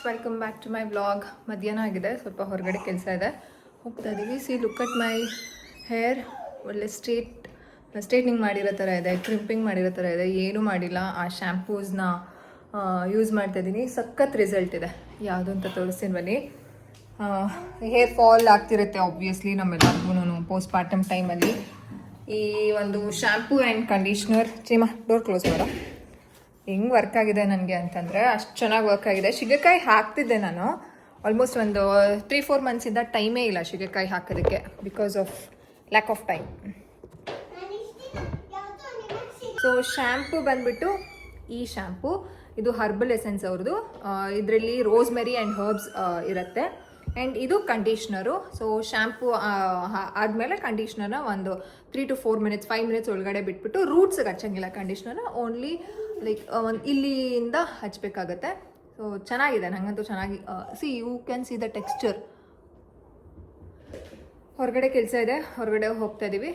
Guys, welcome back to my vlog. ಮಧ್ಯಾಹ್ನ ಆಗಿದೆ, ಸ್ವಲ್ಪ ಹೊರಗಡೆ ಕೆಲಸ ಇದೆ, ಹೋಗ್ತಾ ಇದ್ದೀವಿ. See look at my hair. ಒಳ್ಳೆ ಸ್ಟ್ರೇಟ್ನಿಂಗ್ ಮಾಡಿರೋ ಥರ ಇದೆ, ಕ್ರಿಂಪಿಂಗ್ ಮಾಡಿರೋ ಥರ ಇದೆ, ಏನೂ ಮಾಡಿಲ್ಲ. ಆ ಶ್ಯಾಂಪೂಸ್ನ ಯೂಸ್ ಮಾಡ್ತಾ ಇದ್ದೀನಿ. ಸಖತ್ ರಿಸಲ್ಟ್ ಇದೆ. ಯಾವುದು ಅಂತ ತೋರಿಸ್ತೀನಿ ಬನ್ನಿ. ಹೇರ್ ಫಾಲ್ ಆಗ್ತಿರುತ್ತೆ ಆಬ್ವಿಯಸ್ಲಿ ನಮ್ಮೆಲ್ಲರಿಗೂ ಪೋಸ್ಟ್ ಪಾರ್ಟಮ್ ಟೈಮಲ್ಲಿ. ಈ ಒಂದು ಶ್ಯಾಂಪೂ ಆ್ಯಂಡ್ ಕಂಡೀಷ್ನರ್, ಚೀಮಾ ಡೋರ್ ಕ್ಲೋಸ್ ಮಾಡ, ಹೆಂಗೆ ವರ್ಕ್ ಆಗಿದೆ ನನಗೆ ಅಂತಂದರೆ ಅಷ್ಟು ಚೆನ್ನಾಗಿ ವರ್ಕ್ ಆಗಿದೆ. ಶಿಗೆಕಾಯಿ ಹಾಕ್ತಿದ್ದೆ ನಾನು ಆಲ್ಮೋಸ್ಟ್ ಒಂದು 3-4 ಮಂತ್ಸಿಂದ. ಟೈಮೇ ಇಲ್ಲ ಶಿಗೆಕಾಯಿ ಹಾಕೋದಕ್ಕೆ because of lack of time. So shampoo ಬಂದುಬಿಟ್ಟು ಈ ಶ್ಯಾಂಪು, ಇದು ಹರ್ಬಲ್ ಎಸೆನ್ಸ್ ಅವ್ರದ್ದು. ಇದರಲ್ಲಿ ರೋಸ್ಮೆರಿ ಆ್ಯಂಡ್ ಹರ್ಬ್ಸ್ ಇರುತ್ತೆ. ಆ್ಯಂಡ್ ಇದು ಕಂಡೀಷ್ನರು. ಸೊ ಶ್ಯಾಂಪು ಆದಮೇಲೆ ಕಂಡೀಷ್ನರ್ನ ಒಂದು 3 to 4 minutes 5 minutes ಒಳಗಡೆ ಬಿಟ್ಬಿಟ್ಟು, ರೂಟ್ಸ್ಗೆ ಹಚ್ಚಂಗಿಲ್ಲ ಕಂಡೀಷ್ನರ್ನ, ಓನ್ಲಿ ಲೈಕ್ ಒಂದು ಇಲ್ಲಿಂದ ಹಚ್ಚಬೇಕಾಗತ್ತೆ. ಸೊ ಚೆನ್ನಾಗಿದೆ, ನನಗಂತೂ ಚೆನ್ನಾಗಿ. You can see the texture. ಹೊರಗಡೆ ಕೆಲಸ ಇದೆ, ಹೊರಗಡೆ ಹೋಗ್ತಾ ಇದ್ದೀವಿ.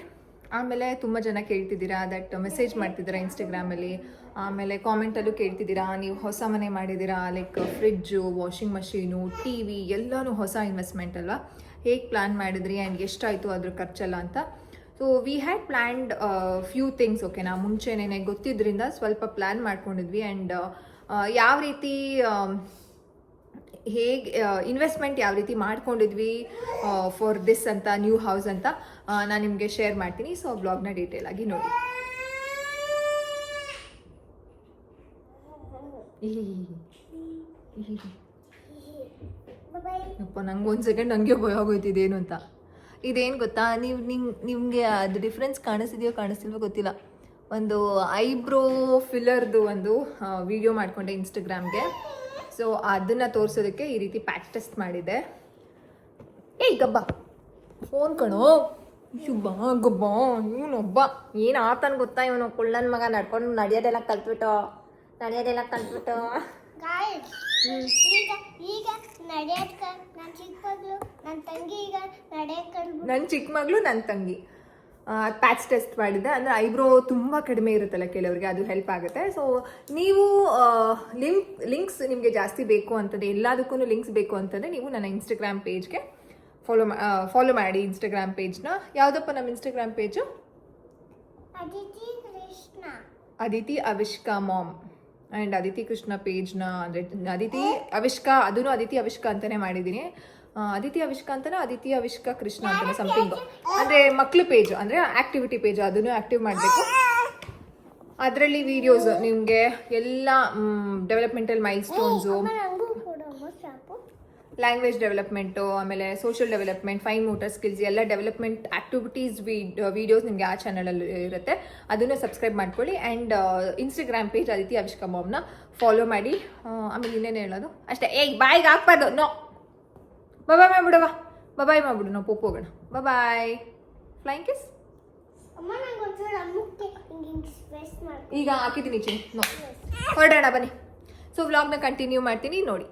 ಆಮೇಲೆ ತುಂಬ ಜನ ಕೇಳ್ತಿದ್ದೀರಾ, ದಟ್ ಮೆಸೇಜ್ ಮಾಡ್ತಿದ್ದೀರಾ ಇನ್ಸ್ಟಾಗ್ರಾಮಲ್ಲಿ, ಆಮೇಲೆ ಕಾಮೆಂಟಲ್ಲೂ ಕೇಳ್ತಿದ್ದೀರಾ, ನೀವು ಹೊಸ ಮನೆ ಮಾಡಿದ್ದೀರಾ, like fridge, washing machine, TV ಎಲ್ಲನೂ ಹೊಸ ಇನ್ವೆಸ್ಟ್ಮೆಂಟ್ ಅಲ್ವಾ, ಹೇಗೆ ಪ್ಲ್ಯಾನ್ ಮಾಡಿದ್ರಿ ಆ್ಯಂಡ್ ಎಷ್ಟಾಯಿತು ಅದ್ರ ಖರ್ಚೆಲ್ಲ ಅಂತ. So we had planned few things. ಓಕೆನಾ, ಮುಂಚೆನೇ ಗೊತ್ತಿದ್ದರಿಂದ ಸ್ವಲ್ಪ ಪ್ಲ್ಯಾನ್ ಮಾಡ್ಕೊಂಡಿದ್ವಿ. ಆ್ಯಂಡ್ ಯಾವ ರೀತಿ ಹೇಗೆ ಇನ್ವೆಸ್ಟ್ಮೆಂಟ್ ಯಾವ ರೀತಿ ಮಾಡ್ಕೊಂಡಿದ್ವಿ ಫಾರ್ ದಿಸ್ ಅಂತ, ನ್ಯೂ ಹೌಸ್ ಅಂತ ನಾನು ನಿಮಗೆ ಶೇರ್ ಮಾಡ್ತೀನಿ. ಸೊ ಬ್ಲಾಗ್ನ ಡೀಟೇಲ್ ಆಗಿ ನೋಡಿ. ಅಪ್ಪ, ನಂಗೆ ಒಂದು ಸೆಕೆಂಡ್ ಹಂಗೆ ಭಯ ಆಗೋಯ್ತಿದ್ದೇನು ಅಂತ. ಇದೇನು ಗೊತ್ತಾ, ನಿಮಗೆ ಅದು ಡಿಫ್ರೆನ್ಸ್ ಕಾಣಿಸ್ತಿಲ್ವೋ ಗೊತ್ತಿಲ್ಲ. ಒಂದು ಐಬ್ರೋ ಫಿಲ್ಲರ್ದು ಒಂದು ವಿಡಿಯೋ ಮಾಡಿಕೊಂಡೆ ಇನ್ಸ್ಟಾಗ್ರಾಮ್ಗೆ. ಸೊ ಅದನ್ನು ತೋರಿಸೋದಕ್ಕೆ ಈ ರೀತಿ ಪ್ಯಾಚ್ ಟೆಸ್ಟ್ ಮಾಡಿದೆ. ಏಯ್ ಗಬ್ಬ, ಫೋನ್ ಕಣೋ, ಶುಬ್ಬ ಗಬ್ಬ, ಇವನೊಬ್ಬ ಏನು ಆತನ ಗೊತ್ತಾ, ಇವನು ಕುಳ್ಳನ ಮಗ ನಡ್ಕೊಂಡು ನಡೆಯೋದೆಲ್ಲ ಕಲ್ತ್ಬಿಟ್ಟು ನನ್ನ ಚಿಕ್ಕ ಮಗಳು ನನ್ನ ತಂಗಿ ಪ್ಯಾಚ್ ಟೆಸ್ಟ್ ಮಾಡಿದ್ದೆ. ಅಂದರೆ ಐಬ್ರೋ ತುಂಬ ಕಡಿಮೆ ಇರುತ್ತಲ್ಲ ಕೆಲವರಿಗೆ, ಅದು ಹೆಲ್ಪ್ ಆಗುತ್ತೆ. ಸೊ ನೀವು ಲಿಂಕ್ಸ್ ನಿಮಗೆ ಜಾಸ್ತಿ ಬೇಕು ಅಂತಂದರೆ, ಎಲ್ಲದಕ್ಕೂ ಲಿಂಕ್ಸ್ ಬೇಕು ಅಂತಂದರೆ ನೀವು ನನ್ನ ಇನ್ಸ್ಟಾಗ್ರಾಮ್ ಪೇಜ್ಗೆ ಫಾಲೋ ಮಾಡಿ. ಇನ್ಸ್ಟಾಗ್ರಾಮ್ ಪೇಜ್ನ ಯಾವುದಪ್ಪ ನಮ್ಮ Instagram page? Aditi Avishka mom. And Aditi Krishna ಪೇಜ್ನ ಅಂದರೆ ಅದಿತಿ ಅವಿಷ್ಕಾ, ಅದೂ ಅದಿತಿ ಅವಿಷ್ಕಾ ಅಂತಲೇ ಮಾಡಿದ್ದೀನಿ. ಅದಿತಿ ಅವಿಷ್ಕಾ ಅಂತಲೇ ಅದಿತಿ ಅವಿಷ್ಕಾ ಕೃಷ್ಣ ಅಂತಲೇ ಸಮಥಿಂಗು. ಅಂದರೆ ಮಕ್ಳು ಪೇಜ್, ಅಂದರೆ ಆ್ಯಕ್ಟಿವಿಟಿ ಪೇಜ್, ಅದನ್ನು ಆ್ಯಕ್ಟಿವ್ ಮಾಡಬೇಕು. ಅದರಲ್ಲಿ ವೀಡಿಯೋಸ್ ನಿಮಗೆ ಎಲ್ಲ developmental milestones, language development, ಆಮೇಲೆ social development, fine motor skills, ಎಲ್ಲ ಡೆವಲಪ್ಮೆಂಟ್ ಆ್ಯಕ್ಟಿವಿಟೀಸ್ ವೀಡಿಯೋಸ್ ನಿಮಗೆ ಆ ಚಾನಲಲ್ಲಿ ಇರುತ್ತೆ. ಅದನ್ನು ಸಬ್ಸ್ಕ್ರೈಬ್ ಮಾಡ್ಕೊಳ್ಳಿ. And Instagram page Aditi Avishka ಮಾಮ್ನ ಫಾಲೋ ಮಾಡಿ. ಆಮೇಲೆ ಇನ್ನೇನು ಹೇಳೋದು, ಅಷ್ಟೇ. ಬಾಯ್ಗೆ ಹಾಕ್ಬಾರ್ದು, ನೋ. ಬಾಯ್ ಮಾಡ್ಬಿಡವಾ, ಬಾಯ್ ಮಾಡ್ಬಿಡು, ನಾವು ಪೋಪ್ ಹೋಗೋಣ. ಬಾಯ್. Flying kiss. ಈಗ ಹಾಕಿದ್ದೀನಿ ಚಿ, ನೋ. ಹೊರಡೋಣ ಬನ್ನಿ. ಸೊ ವ್ಲಾಗ್ನ ಕಂಟಿನ್ಯೂ ಮಾಡ್ತೀನಿ, ನೋಡಿ.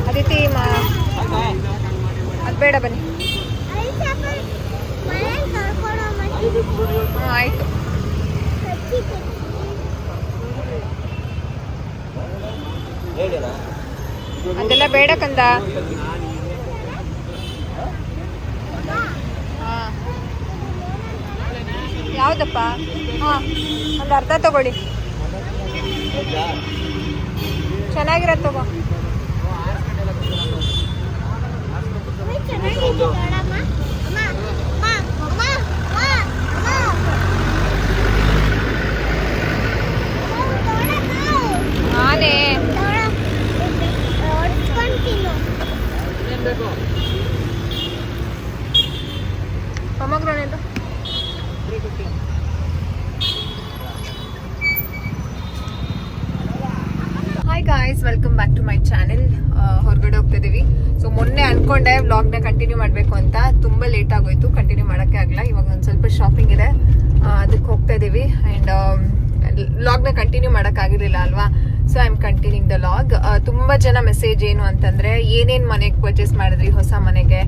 ಅದಿತಿ ಅದು ಬೇಡ, ಬನ್ನಿ. ಆಯಿತು. ಅದೆಲ್ಲ ಬೇಡ ಕಂದ. ಹಾಂ, ಯಾವುದಪ್ಪ? ಹಾಂ, ಒಂದು ಅರ್ಧ ತಗೊಳ್ಳಿ, ಚೆನ್ನಾಗಿರೋದು ತಗೋ. ನಾನೇ pomegranate. Hi guys, welcome back to my channel. ಹೊರಗಡೆ ಹೋಗ್ತಾ ಇದ್ದೀವಿ. ಸೊ ಮೊನ್ನೆ ಅನ್ಕೊಂಡೆ ವ್ಲಾಗ್ನ ಕಂಟಿನ್ಯೂ ಮಾಡಬೇಕು ಅಂತ, ತುಂಬ ಲೇಟ್ ಆಗೋಯ್ತು, ಕಂಟಿನ್ಯೂ ಮಾಡೋಕ್ಕೆ ಆಗಲ್ಲ. ಇವಾಗ ಒಂದು ಸ್ವಲ್ಪ ಶಾಪಿಂಗ್ ಇದೆ, ಅದಕ್ಕೆ ಹೋಗ್ತಾ ಇದ್ದೀವಿ. ಆ್ಯಂಡ್ ವ್ಲಾಗ್ನ ಕಂಟಿನ್ಯೂ ಮಾಡೋಕ್ಕಾಗಿರಲಿಲ್ಲ ಅಲ್ವಾ. So I am continuing the log. ತುಂಬ ಜನ ಮೆಸೇಜ್ ಏನು ಅಂತಂದರೆ ಏನೇನು ಮನೆಗೆ ಪರ್ಚೇಸ್ ಮಾಡಿದ್ರಿ ಹೊಸ ಮನೆಗೆ,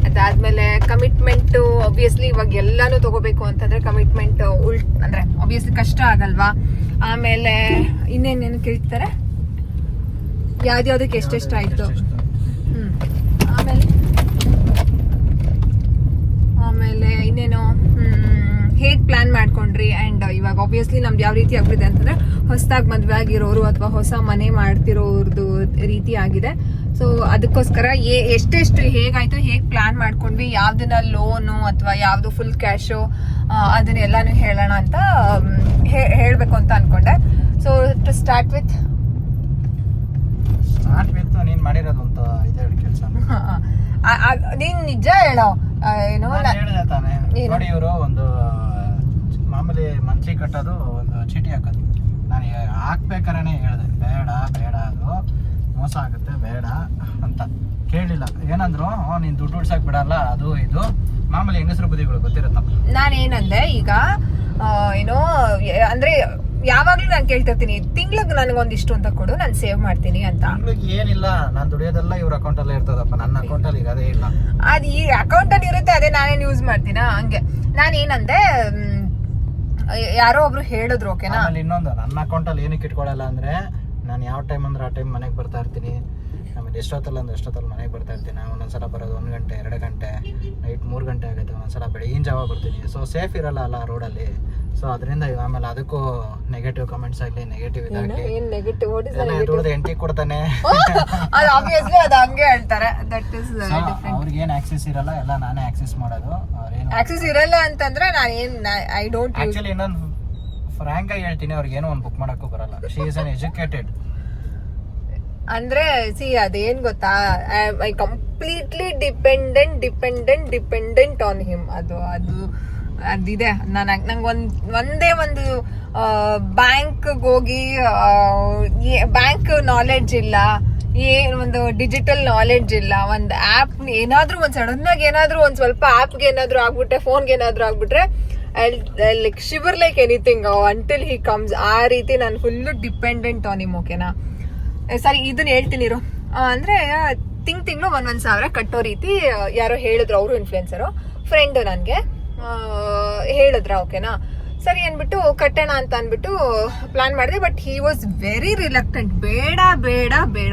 ಅದಾದಮೇಲೆ ಕಮಿಟ್ಮೆಂಟು ಆಬ್ವಿಯಸ್ಲಿ ಇವಾಗ ಎಲ್ಲನೂ ತೊಗೋಬೇಕು ಅಂತಂದರೆ ಕಮಿಟ್ಮೆಂಟ್ ಅಂದರೆ ಆಬ್ವಿಯಸ್ಲಿ ಕಷ್ಟ ಆಗಲ್ವಾ. ಆಮೇಲೆ ಇನ್ನೇನೇನು ಕೇಳ್ತಾರೆ, ಯಾವ್ದ್ಯಾವ್ದಕ್ಕೆ ಎಷ್ಟೆಷ್ಟು ಆಯಿತು, ಆಮೇಲೆ ಇನ್ನೇನು ಹೇಗೆ ಪ್ಲಾನ್ ಮಾಡ್ಕೊಂಡ್ರಿ. ಆ್ಯಂಡ್ ಇವಾಗ ಆಬ್ವಿಯಸ್ಲಿ ನಮ್ದು ಯಾವ ರೀತಿ ಆಗ್ಬಿದೆ ಅಂತಂದ್ರೆ ಹೊಸದಾಗಿ ಮದುವೆ ಆಗಿರೋರು ಅಥವಾ ಹೊಸ ಮನೆ ಮಾಡ್ತಿರೋರ್ದು ರೀತಿ ಆಗಿದೆ. ಸೊ ಅದಕ್ಕೋಸ್ಕರ ಎಷ್ಟೆಷ್ಟು ಹೇಗಾಯ್ತು, ಹೇಗೆ ಪ್ಲಾನ್ ಮಾಡ್ಕೊಂಡ್ವಿ, ಯಾವ್ದನ್ನ ಲೋನು ಅಥವಾ ಯಾವುದು ಫುಲ್ ಕ್ಯಾಶು ಅದನ್ನೆಲ್ಲಾನು ಹೇಳೋಣ ಅಂತ ಹೇಳಬೇಕು ಅಂತ ಅನ್ಕೊಂಡೆ. ಸೊ ಟು ಸ್ಟಾರ್ಟ್ ವಿತ್ ನೀನ್ ಮಾಡಿರೋದು ಅಂತ ಇದೆ ಕೆಲಸ. ನೀನ್ ನಿಜ ಹೇಳೋ ಏನು ನೋಡಿ, ಇವರು ಒಂದು ಮಾಮೂಲಿ ಮಂತ್ಲಿ ಕಟ್ಟೋದು ಒಂದು ಚೀಟಿ ಹಾಕೋದು. ನಾನು ಹಾಕ್ಬೇಕಾರೆ ಹೇಳಿದೆ ಬೇಡ ಬೇಡ, ಅದು ಮೋಸ ಆಗುತ್ತೆ ಬೇಡ ಅಂತ ಕೇಳಿಲ್ಲ. ಏನಂದ್ರು ನೀನ್ ದುಡ್ಡು ಉಡ್ಸಕ್ ಬಿಡಲ್ಲ, ಅದು ಇದು ಮಾಮೂಲಿ ಹೆಂಗಸರು ಬುದ್ಧಿಗಳು ಗೊತ್ತಿರುತ್ತಪ್ಪ. ನಾನೇನಂದೆ ಈಗ ಏನೋ ಅಂದ್ರೆ ಯಾವಾಗ್ಲೂ ನಾನು ಕೇಳ್ತಿರ್ತೀನಿ, ತಿಂಗ್ಳಿಗೆ ನನಗೊಂದಿಷ್ಟು ಅಂತ ಕೊಡು, ನಾನು ಸೇವ್ ಮಾಡ್ತೀನಿ ಅಂತ. ತಿಂಗ್ಳಿಗೆ ಏನಿಲ್ಲ, ನಾನು ದುಡಿಯೋದೆಲ್ಲ ಇವ್ರ ಅಕೌಂಟ್ ಅಲ್ಲೇ ಇರ್ತದಪ್ಪ, ನನ್ನ ಅಕೌಂಟ್ ಅಲ್ಲಿ ಇರೋದೇ ಇಲ್ಲ. ಅದು ಈ ಅಕೌಂಟ್ ಅಲ್ಲಿ ಇರುತ್ತೆ, ಅದೇ ನಾನೇನು ಯೂಸ್ ಮಾಡ್ತೀನ. ಹಂಗೆ ನಾನೇನಂದೆ, ಯಾರೋ ಒಬ್ರು ಹೇಳಿದ್ರು ಓಕೆನಾ. ಇನ್ನೊಂದು, ನನ್ನ ಅಕೌಂಟ್ ಅಲ್ಲಿ ಏನಕ್ಕೆ ಇಟ್ಕೊಳ್ಳಲ್ಲ ಅಂದ್ರೆ, ನಾನು ಯಾವ ಟೈಮ್ ಅಂದ್ರೆ ಆ ಟೈಮ್ ಮನೆಗೆ ಬರ್ತಾ ಇರ್ತೀನಿ. ಆಮೇಲೆ ಎಷ್ಟೊತ್ತಲ್ಲ ಅಂದ್ರೆ ಎಷ್ಟೊತ್ತಲ್ಲಿ ಮನೆಗೆ ಬರ್ತಾ ಇರ್ತೀನಿ. ಒಂದೊಂದ್ಸಲ ಬರೋದು 1 ಗಂಟೆ 2 ಗಂಟೆ, ನೈಟ್ 3 ಗಂಟೆ ಆಗುತ್ತೆ. ಒಂದೊಂದ್ಸಲ ಬೆಳಗಿನ ಜಾವ ಬರ್ತೀನಿ. ಸೊ ಸೇಫ್ ಇರಲ್ಲ ಅಲ್ಲ ರೋಡಲ್ಲಿ. ಸೊ ಅದರಿಂದ ಆಮೇಲೆ ಅದಕ್ಕೂ ನೆಗೆಟಿವ್ ಕಮೆಂಟ್ಸ್ ಆಗಲಿ, ನೆಗೆಟಿವ್ ಇದಾಗಲಿ, ಎಂಟಿ ಕೊಡ್ತಾನೆ, ಅದು ಹಂಗೆ ಹೇಳ್ತಾರೆ. ಅವ್ರಿಗೆ ಏನ್ ಆಕ್ಸೆಸ್ ಇರಲ್ಲ, ಎಲ್ಲ ನಾನೇ ಆಕ್ಸೆಸ್ ಮಾಡೋದು. ಆಕ್ಸೆಸ್ ಇರಲ್ಲ ಅಂತಂದ್ರೆ ಐ ಡೋಂಟ್ ಆಕ್ಚುಲಿ ಇನ್ನೊಂದು ಫ್ರಾಂಕ್ ಆಗಿ ಹೇಳ್ತೀನಿ, ಅವ್ರಿಗೆ ಏನೋ ಒಂದು ಬುಕ್ ಮಾಡಕ್ಕೂ ಬರಲ್ಲ. ಶಿ ಇಸ್ ಅನ್ ಎಜುಕೇಟೆಡ್ ಅಂದ್ರೆ ಸಿ ಅದೇನ್ ಗೊತ್ತಾ, I completely dependent on him. ಅದಿದೆ. ನಂಗೆ ಒಂದೇ ಒಂದು ಬ್ಯಾಂಕ್ಗೆ ಹೋಗಿ ಬ್ಯಾಂಕ್ ನಾಲೆಡ್ಜ್ ಇಲ್ಲ, ಒಂದು ಡಿಜಿಟಲ್ ನಾಲೆಡ್ಜ್ ಇಲ್ಲ. ಒಂದು ಆ್ಯಪ್ ಏನಾದ್ರೂ ಒಂದು ಸಡನ್ ಆಗಿ ಏನಾದ್ರೂ ಒಂದು ಸ್ವಲ್ಪ ಆ್ಯಪ್ಗೆ ಏನಾದ್ರೂ ಆಗ್ಬಿಟ್ರೆ, ಫೋನ್ಗೆ ಏನಾದ್ರೂ ಆಗ್ಬಿಟ್ರೆ like shiver like anything until he comes. ಆ ರೀತಿ ನಾನು ಫುಲ್ಲು ಡಿಪೆಂಡೆಂಟ್ ಆನ್ ಹಿಮ್ ಓಕೆನಾ. ಸರಿ, ಇದನ್ನ ಹೇಳ್ತೀನಿರು. ಅಂದ್ರೆ ತಿಂಗಳು 1,000 ಕಟ್ಟೋ ರೀತಿ ಯಾರೋ ಹೇಳಿದ್ರು, ಅವರು ಇನ್ಫ್ಲುಯೆನ್ಸರು ಫ್ರೆಂಡ್ ನನಗೆ ಹೇಳಿದ್ರ ಓಕೆನಾ. ಸರಿ ಅಂದ್ಬಿಟ್ಟು ಕಟ್ಟೋಣ ಅಂತ ಅಂದ್ಬಿಟ್ಟು ಪ್ಲಾನ್ ಮಾಡಿದೆ. But he was very reluctant. ಬೇಡ ಬೇಡ ಬೇಡ,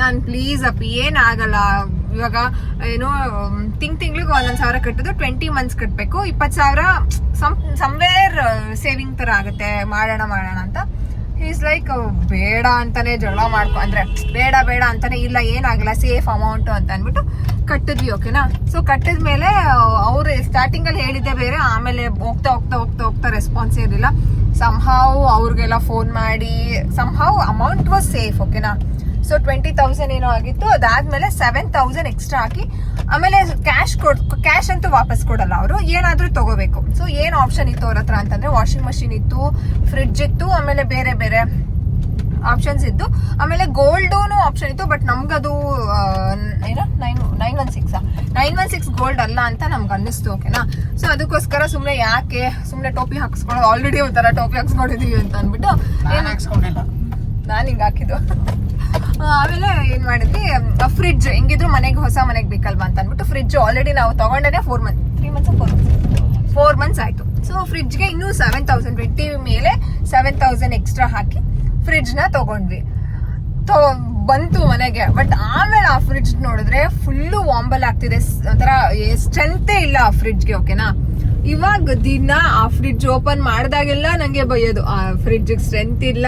ನಾನು ಪ್ಲೀಸ್ ಅಪ್ಪ ಏನಾಗಲ್ಲ, ಇವಾಗ ಏನೋ ತಿಂಗಳಿಗೆ 1,000 ಕಟ್ಟಿದ್ರು 20 ಮಂತ್ಸ್ ಕಟ್ಟಬೇಕು, 20,000 ಸಮ್ವೇರ್ ಸೇವಿಂಗ್ ತರ ಆಗುತ್ತೆ, ಮಾಡೋಣ ಅಂತ. ಈಸ್ ಲೈಕ್ ಬೇಡ ಅಂತಾನೆ ಜಗಳ ಅಂದ್ರೆ ಬೇಡ ಬೇಡ ಅಂತಾನೆ, ಇಲ್ಲ ಏನಾಗಲ್ಲ ಸೇಫ್ ಅಮೌಂಟ್ ಅಂತ ಅಂದ್ಬಿಟ್ಟು ಕಟ್ಟಿದ್ವಿ ಓಕೆನಾ. ಸೊ ಕಟ್ಟಿದ್ಮೇಲೆ ಅವ್ರು ಸ್ಟಾರ್ಟಿಂಗ್ ಅಲ್ಲಿ ಹೇಳಿದ್ದೆ ಬೇರೆ, ಆಮೇಲೆ ಹೋಗ್ತಾ ರೆಸ್ಪಾನ್ಸ್ ಇರಲಿಲ್ಲ. ಸಂಹಾವ್ ಅವ್ರಿಗೆಲ್ಲ ಫೋನ್ ಮಾಡಿ ಸಂಹಾವ್ ಅಮೌಂಟ್ ವಾಸ್ ಸೇಫ್ ಓಕೆನಾ. ಸೊ 20,000 ಏನೋ ಆಗಿತ್ತು. ಅದಾದ್ಮೇಲೆ 7,000 ಎಕ್ಸ್ಟ್ರಾ ಹಾಕಿ, ಆಮೇಲೆ ಕ್ಯಾಶ್ ಅಂತೂ ವಾಪಸ್ ಕೊಡಲ್ಲ ಅವರು, ಏನಾದ್ರೂ ತಗೋಬೇಕು. ಸೊ ಏನ್ ಆಪ್ಷನ್ ಇತ್ತು ಅವ್ರ ಹತ್ರ ಅಂತಂದ್ರೆ, ವಾಷಿಂಗ್ ಮಷಿನ್ ಇತ್ತು, ಫ್ರಿಡ್ಜ್ ಇತ್ತು, ಆಮೇಲೆ ಬೇರೆ ಬೇರೆ ಆಪ್ಷನ್ಸ್ ಇತ್ತು. ಆಮೇಲೆ ಗೋಲ್ಡೂನು ಆಪ್ಷನ್ ಇತ್ತು. ಬಟ್ ನಮ್ಗದು ಏನೋ 916 ಗೋಲ್ಡ್ ಅಲ್ಲ ಅಂತ ನಮ್ಗೆ ಅನ್ನಿಸ್ತು ಓಕೆನಾ. ಸೊ ಅದಕ್ಕೋಸ್ಕರ ಸುಮ್ನೆ ಟೋಪಿ ಹಾಕ್ಸ್ಕೊಳ್ಳೋದು, ಆಲ್ರೆಡಿ ಒಂಥರ ಟೋಪಿ ಹಾಕ್ಸ್ಕೊಂಡಿದೀವಿ ಅಂತ ಅಂದ್ಬಿಟ್ಟು ನಾನು ಹಿಂಗೆ ಹಾಕಿದ್ದು. ಆಮೇಲೆ ಏನ್ ಮಾಡಿದ್ವಿ, ಫ್ರಿಡ್ಜ್ ಹೆಂಗಿದ್ರು ಹೊಸ ಮನೆಗೆ ಬೇಕಲ್ವಾ ಅಂತ ಅಂದ್ಬಿಟ್ಟು ಫ್ರಿಡ್ಜ್ ಆಲ್ರೆಡಿ ನಾವು ತಗೊಂಡೇನೆ 4 ಮಂತ್ಸ್ ಆಯ್ತು. ಸೊ ಫ್ರಿಡ್ಜ್ಗೆ ಇನ್ನೂ 7,000 20 ಮೇಲೆ 7,000 ಎಕ್ಸ್ಟ್ರಾ ಹಾಕಿ ಫ್ರಿಡ್ಜ್ ನ ತಗೊಂಡ್ವಿ. ಬಂತು ಮನೆಗೆ. ಬಟ್ ಆಮೇಲೆ ಆ ಫ್ರಿಡ್ಜ್ ನೋಡಿದ್ರೆ ಫುಲ್ಲು ವಾಂಬಲ್ ಆಗ್ತಿದೆ, ಒಂಥರ ಸ್ಟ್ರೆಂತೇ ಇಲ್ಲ ಆ ಫ್ರಿಡ್ಜ್ಗೆ ಓಕೆನಾ. ಇವಾಗ ದಿನ ಆ ಫ್ರಿಡ್ಜ್ ಓಪನ್ ಮಾಡಿದಾಗೆಲ್ಲ ನಂಗೆ ಬೈಯೋದು, ಆ ಫ್ರಿಡ್ಜ್ ಸ್ಟ್ರೆಂತ್ ಇಲ್ಲ,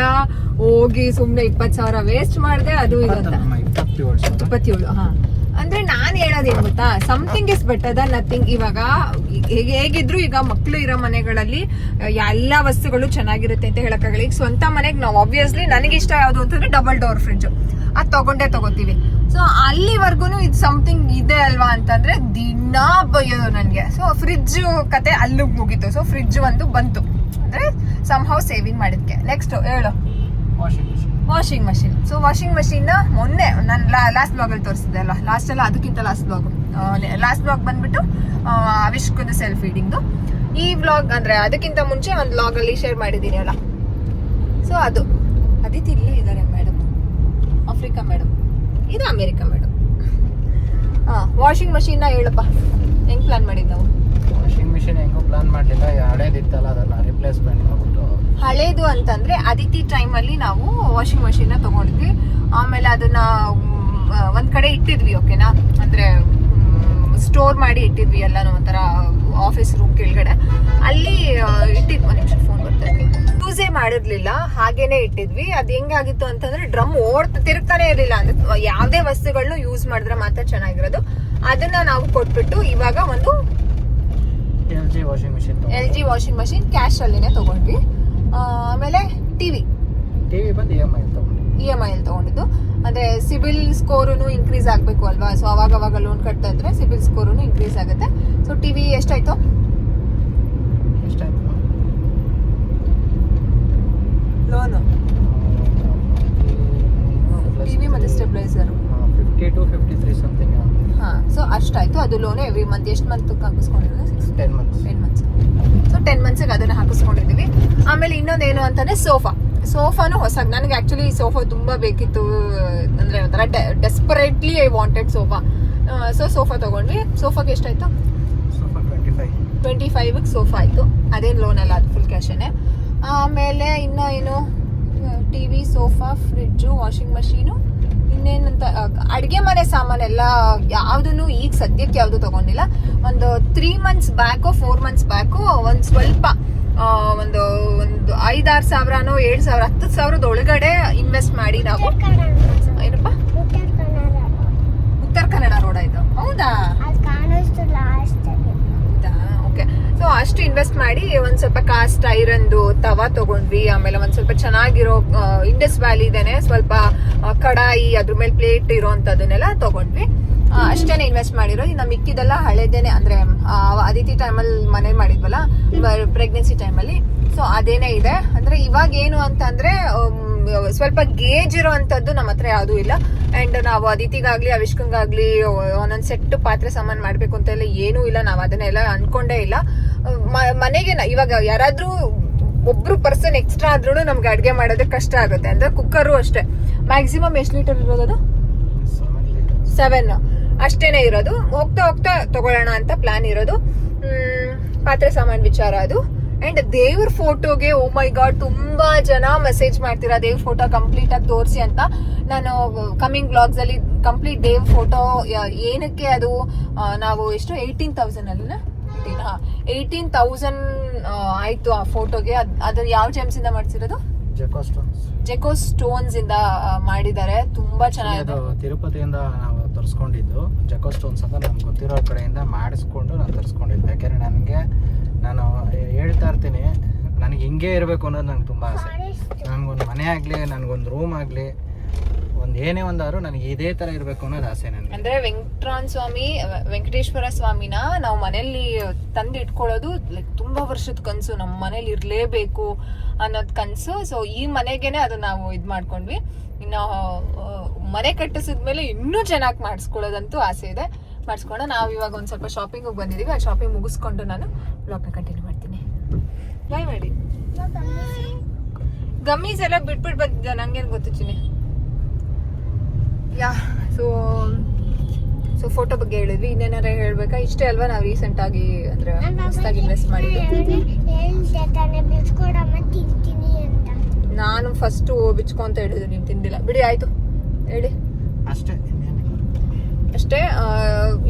ಹೋಗಿ ಸುಮ್ನೆ 20,000 ವೇಸ್ಟ್ ಮಾಡಿದೆ, ಅದು ಇದು ಅಂತ. 27 ಹಾ. ಅಂದ್ರೆ ನಾನ್ ಹೇಳೋದೇನ್ ಗೊತ್ತಾ, something is better than nothing. ಇವಾಗ ಹೇಗಿದ್ರು ಈಗ ಮಕ್ಳು ಇರೋ ಮನೆಗಳಲ್ಲಿ ಎಲ್ಲಾ ವಸ್ತುಗಳು ಚೆನ್ನಾಗಿರುತ್ತೆ ಅಂತ ಹೇಳಕ್ಕಾಗಲ್ಲ. ಈಗ ಸ್ವಂತ ಮನೆಗೆ ನಾವು ಆಬ್ವಿಯಸ್ಲಿ ನನಗೆ ಇಷ್ಟ ಯಾವ್ದು ಅಂತಂದ್ರೆ ಡಬಲ್ ಡೋರ್ ಫ್ರಿಡ್ಜ್, ಅದು ತಗೋತೀವಿ. ಸೊ ಅಲ್ಲಿವರೆಗೂ ಇದು ಸಮಥಿಂಗ್ ಇದೆ ಅಲ್ವಾ ಅಂತಂದ್ರೆ ದಿನಾ ಬೈಯೋದು ನನ್ಗೆ. ಸೊ ಫ್ರಿಡ್ಜ್ ಕತೆ ಅಲ್ಲಿಗೆ ಮುಗೀತು. ಸೊ ಫ್ರಿಡ್ಜ್ ಒಂದು ಬಂತು ಅಂದ್ರೆ ಸಮ್ಹೌ ಸೇವಿಂಗ್ ಮಾಡಿದ್ಕೆ. ನೆಕ್ಸ್ಟ್ ಹೇಳು, washing machine. So washing machine ಮೊನ್ನೆ ನಾನು ಲಾಸ್ಟ್ ಬ್ಲಾಗ್ ಅಲ್ಲಿ ತೋರಿಸಿದೆ ಅಲ್ಲ, ಅದಕ್ಕಿಂತ ಲಾಸ್ಟ್ ಬ್ಲಾಗ್ ಬಂದ್ಬಿಟ್ಟು ಅವಿಷ್ಕೊಂದು ಸೆಲ್ಫ್ ಫೀಡಿಂಗ್ದು. ಈ ವ್ಲಾಗ್ ಅಂದ್ರೆ ಅದಕ್ಕಿಂತ ಮುಂಚೆ ಒಂದು ವ್ಲಾಗ್ ಅಲ್ಲಿ ಶೇರ್ ಮಾಡಿದೀನಿ ಅಲ್ಲ. ಸೊ ಅದು ಅದಿತಿ ಇಲ್ಲೇ ಇದ್ದಾರೆ ಮೇಡಮ್, ಆಫ್ರಿಕಾ ಮೇಡಮ್, ಇದು ಅಮೇರಿಕಾ ಮೇಡಮ್. ವಾಷಿಂಗ್ ಮಷೀನ್ನ ಹೇಳಪ್ಪ, ಹೆಂಗ್ ಪ್ಲಾನ್ ಮಾಡಿದ್ದು ನಾವು? ವಾಷಿಂಗ್ ಮಿಷಿನ್ ಹೆಂಗೋ ಪ್ಲಾನ್ ಮಾಡಲಿಲ್ಲ, ಹಳೇದಿತ್ತಲ್ಲ ಅದನ್ನ ರಿಪ್ಲೇಸ್ಮೆಂಟ್ ಮಾಡ್ಬಿಟ್ಟು. ಹಳೇದು ಅಂತಂದ್ರೆ ಅದಿತಿ ಟೈಮಲ್ಲಿ ನಾವು ವಾಷಿಂಗ್ ಮಷೀನ್ನ ತಗೊಂಡಿದ್ವಿ. ಆಮೇಲೆ ಅದನ್ನ ಒಂದ್ ಕಡೆ ಇಟ್ಟಿದ್ವಿ, ಓಕೆನಾ, ಅಂದ್ರೆ ಸ್ಟೋರ್ ಮಾಡಿ ಇಟ್ಟಿದ್ವಿ ಎಲ್ಲಾನು, ಒಂಥರ ಆಫೀಸ್ ರೂಮ್ ಕೆಳಗಡೆ ಅಲ್ಲಿ ಇಟ್ಟಿದ್ವಿ. ಒಂದ್ ನಿಮಿಷ ಫೋನ್ ಬರ್ತಾ ಇದೆ. ಯೂಸೇ ಮಾಡಿರ್ಲಿಲ್ಲ, ಹಾಗೇನೆ ಇಟ್ಟಿದ್ವಿ. ಅದ್ ಹೆಂಗಾಗಿತ್ತು ಅಂತಂದ್ರೆ ಡ್ರಮ್ ತಿರುಗ್ತಾನೆ ಇರ್ಲಿಲ್ಲ. ಅಂದ್ರೆ ಯಾವ್ದೇ ವಸ್ತುಗಳನ್ನ ಯೂಸ್ ಮಾಡಿದ್ರೆ ಮಾತ್ರ ಚೆನ್ನಾಗಿರೋದು. ಅದನ್ನ ನಾವು ಕೊಟ್ಬಿಟ್ಟು ಇವಾಗ ಒಂದು LG ವಾಷಿಂಗ್ ಮಷೀನ್ ಕ್ಯಾಶ್ ಅಲ್ಲಿನೇ ತಗೊಂಡ್ವಿ. ಆಮೇಲೆ ಟಿವಿ ಬಂದು EMI ಅಲ್ಲಿ ತಗೊಂಡಿದ್ದು. ಅಂದ್ರೆ ಸಿಬಿಲ್ ಸ್ಕೋರು ಇನ್ಕ್ರೀಸ್ ಆಗ್ಬೇಕು ಅಲ್ವಾ, ಸೊ ಅವಾಗ ಲೋನ್ ಕಟ್ತಾ ಇದ್ರೆ ಸಿಬಿಲ್ ಸ್ಕೋರು ಇನ್ಕ್ರೀಸ್ ಆಗುತ್ತೆ. ಸೊ ಟಿವಿ ಎಷ್ಟಾಯ್ತು ಲೋನು? ಟಿವಿ ಮತ್ತೆ ಸ್ಟೆಬಿಲೈಸರ್ 50 to 53 ಸಮಥಿಂಗ್. ಸೊ ಅಷ್ಟಾಯ್ತು. ಅದು ಲೋನ್ ಎವ್ರಿ ಮಂತ್ ಎಷ್ಟು ಮಂತ್ ಹಾಕಿಸ್ಕೊಂಡಿದ್ವಿ? 10 ಮಂತ್ಸ್. ಸೊ 10 ಮಂತ್ಸಿಗೆ ಅದನ್ನ ಹಾಕಿಸ್ಕೊಂಡಿದೀವಿ. ಆಮೇಲೆ ಇನ್ನೊಂದೇನು ಅಂತಂದ್ರೆ ಸೋಫಾನು ಹೊಸಾಗಿ, ನನಗೆ ಆಕ್ಚುಲಿ ಈ ಸೋಫಾ ತುಂಬಾ ಬೇಕಿತ್ತು. ಅಂದ್ರೆ ಒಂಥರ desperately I wanted sofa. So sofa ತಗೊಂಡ್ವಿ. ಸೋಫಾಗೆ ಎಷ್ಟಾಯ್ತು? 25 ಸೋಫಾ ಆಯ್ತು. ಅದೇನು ಲೋನ್ ಅಲ್ಲ, ಅದು ಫುಲ್ ಕ್ಯಾಶೇನೆ. ಆಮೇಲೆ ಇನ್ನ ಏನು, TV, sofa, fridge, washing machine, ಇನ್ನೇನಂತ ಅಡುಗೆ ಮನೆ ಸಾಮಾನೆಲ್ಲ ಯಾವ್ದು ಈಗ ಸದ್ಯಕ್ಕೆ ಯಾವ್ದು ತಗೊಂಡಿಲ್ಲ. ಒಂದು 3 ಮಂತ್ಸ್ ಬ್ಯಾಕು 4 ಮಂತ್ಸ್ ಬ್ಯಾಕು ಒಂದು ಸ್ವಲ್ಪ ಒಂದು 5-6 ಸಾವಿರನೋ 7,000 10,000 ಒಳಗಡೆ ಇನ್ವೆಸ್ಟ್ ಮಾಡಿ ನಾವು. ಏನಪ್ಪ? ಉತ್ತರ ಕನ್ನಡ ರೋಡ್ ಆಯ್ತು. ಹೌದಾ? ಓಕೆ. ಸೊ ಅಷ್ಟು ಇನ್ವೆಸ್ಟ್ ಮಾಡಿ ಒಂದ್ ಸ್ವಲ್ಪ ಕಾಸ್ಟ್ ಐರನ್ದು ತವಾ ತಗೊಂಡ್ವಿ. ಆಮೇಲೆ ಒಂದ್ ಸ್ವಲ್ಪ ಚೆನ್ನಾಗಿರೋ ಇಂಡಸ್ ವ್ಯಾಲಿದೇನೆ ಸ್ವಲ್ಪ ಕಡಾಯಿ, ಅದ್ರ ಮೇಲೆ ಪ್ಲೇಟ್ ಇರೋಂಥದನ್ನೆಲ್ಲ ತಗೊಂಡ್ವಿ. ಅಷ್ಟೇನೆ ಇನ್ವೆಸ್ಟ್ ಮಾಡಿರೋ. ಇನ್ನು ಮಿಕ್ಕಿದೆಲ್ಲ ಹಳೇದೇನೆ, ಅಂದ್ರೆ ಅದಿತಿ ಟೈಮಲ್ಲಿ ಮನೆ ಮಾಡಿದ್ವಲ್ಲ ಪ್ರೆಗ್ನೆನ್ಸಿ ಟೈಮಲ್ಲಿ. ಸೊ ಅದೇನೇ ಇದೆ. ಅಂದ್ರೆ ಇವಾಗ ಏನು ಅಂತಂದ್ರೆ ಸ್ವಲ್ಪ ಗೇಜ್ ಇರೋ ಅಂತದ್ದು ನಮ್ಮ ಹತ್ರ ಯಾವ್ದೂ ಇಲ್ಲ. ಅಂಡ್ ನಾವು ಅದಿತಿಗಾಗ್ಲಿ ಅವಿಷ್ಕಂಗಾಗ್ಲಿ ಒಂದೊಂದ್ ಸೆಟ್ ಪಾತ್ರೆ ಸಾಮಾನು ಮಾಡ್ಬೇಕು ಅಂತ ಎಲ್ಲ ಏನೂ ಇಲ್ಲ. ನಾವು ಅದನ್ನೆಲ್ಲ ಅನ್ಕೊಂಡೇ ಇಲ್ಲ. ಮನೆಗೆ ಇವಾಗ ಯಾರಾದ್ರೂ ಒಬ್ರು ಪರ್ಸನ್ ಎಕ್ಸ್ಟ್ರಾ ಆದ್ರೂ ನಮ್ಗೆ ಅಡ್ಗೆ ಮಾಡೋದಕ್ಕೆ ಕಷ್ಟ ಆಗುತ್ತೆ. ಅಂದ್ರೆ ಕುಕ್ಕರು ಅಷ್ಟೇ, ಮ್ಯಾಕ್ಸಿಮಮ್ ಎಷ್ಟು ಲೀಟರ್ ಇರೋದು? 7 ಅಷ್ಟೇನೆ ಇರೋದು. ಹೋಗ್ತಾ ತಗೊಳ್ಳೋಣ ಅಂತ ಪ್ಲಾನ್ ಇರೋದು. ಪಾತ್ರೆ ಸಾಮಾನು ವಿಚಾರ ಅದು. ಅಂಡ್ ದೇವ್ರ ಫೋಟೋಗೆ ಓ ಮೈ ಗಾಡ್ ತುಂಬಾ ಜನ ಮೆಸೇಜ್ ಮಾಡ್ತೀರಾ ದೇವ್ರ ಫೋಟೋ ಕಂಪ್ಲೀಟ್ ಆಗಿ ತೋರಿಸಿ ಅಂತ. ನಾನು ಕಮಿಂಗ್ ಬ್ಲಾಗ್ಸ್ ಅಲ್ಲಿ ಕಂಪ್ಲೀಟ್ ದೇವ್ರ ಫೋಟೋ ಏನಕ್ಕೆ ಅದು ನಾವು ಎಷ್ಟು 18,000 ಅಲ್ಲ 18,000 ಆಯ್ತು ಆ ಫೋಟೋಗೆ. ಅದು ಯಾವ ಜೆಮ್ಸ್ ಇಂದ ಮಾಡ್ಸಿರೋದು? ಜೆಕೋ ಸ್ಟೋನ್ಸ್ ಇಂದ ಮಾಡಿದ್ದಾರೆ. ತುಂಬಾ ಚೆನ್ನಾಗಿದೆ. ತಿರುಪತಿಯಿಂದ ನಾವು ತರಿಸ್ಕೊಂಡಿದ್ದು ಜೆಕೋ ಸ್ಟೋನ್ಸ್ ಅಂತ ನಮ್ಗೆ ಗೊತ್ತಿರೋ ಕಡೆಯಿಂದ ಮಾಡಿಸ್ಕೊಂಡು ನಾನು ತರಿಸ್ಕೊಂಡಿದ್ದು. ಯಾಕೆಂದ್ರೆ ನಾನು ಹೇಳ್ತಾ ಇರ್ತೀನಿ, ನನಗೆ ಹಿಂಗೆ ಇರಬೇಕು ಅನ್ನೋದು ನಂಗೆ ತುಂಬ ಆಸೆ. ನನಗೊಂದು ಮನೆ ಆಗಲಿ, ನನಗೊಂದು ರೂಮ್ ಆಗಲಿ, ಒಂದು ಏನೇ ಒಂದಾದ್ರು ನನಗೆ ಇದೇ ಥರ ಇರಬೇಕು ಅನ್ನೋದು ಆಸೆ ನನಗೆ. ಅಂದರೆ ವೆಂಕಟೇಶ್ವರ ಸ್ವಾಮಿನ ನಾವು ಮನೆಯಲ್ಲಿ ತಂದು ಇಟ್ಕೊಳ್ಳೋದು ಲೈಕ್ ತುಂಬ ವರ್ಷದ ಕನಸು. ನಮ್ಮ ಮನೇಲಿ ಇರಲೇಬೇಕು ಅನ್ನೋದು ಕನಸು. ಸೊ ಈ ಮನೆಗೇನೆ ಅದು ನಾವು ಇದು ಮಾಡ್ಕೊಂಡ್ವಿ. ಇನ್ನು ಮನೆ ಕಟ್ಟಿಸಿದ್ಮೇಲೆ ಇನ್ನೂ ಚೆನ್ನಾಗಿ ಮಾಡಿಸ್ಕೊಳ್ಳೋದಂತೂ ಆಸೆ ಇದೆ. ಮಾಡಿಸ್ಕೊಂಡು ನಾವು ಇವಾಗ ಒಂದು ಸ್ವಲ್ಪ ಶಾಪಿಂಗಿಗೆ ಬಂದಿದ್ದೀವಿ. ಆ ಶಾಪಿಂಗ್ ಮುಗಿಸ್ಕೊಂಡು ನಾನು ಬ್ಲಾಗ್ನ ಕಂಟಿನ್ಯೂ ಮಾಡ್ತೀನಿ. ಬಾಯ್ ಮಾಡಿ. ಗಮ್ಮೀಸ್ ಎಲ್ಲ ಬಿಟ್ಬಿಟ್ಟು ಬಂದಿದ್ದ, ನಂಗೇನು ಗೊತ್ತು ಚಿನ್ನಿ. ಯಾ ಸೊ ಫೋಟೋ ಬಗ್ಗೆ ಹೇಳಿದ್ವಿ. ಇನ್ನೇನಾರ ಹೇಳ್ಬೇಕಾ? ಇಷ್ಟೇ ಅಲ್ವಾ ನಾವು ರೀಸೆಂಟ್ ಆಗಿ ಅಂದ್ರೆ ಹೊಸದಾಗಿ ಇನ್ವೆಸ್ಟ್ ಮಾಡಿದ್ದು. ನಾನು ಫಸ್ಟ್ ಬಿಚ್ಕೊಂತ ಹೇಳಿದ್ದು, ನೀನು ತಿಂದಿಲ್ಲ ಬಿಡಿ. ಆಯ್ತು ಹೇಳಿ. ಅಷ್ಟೇ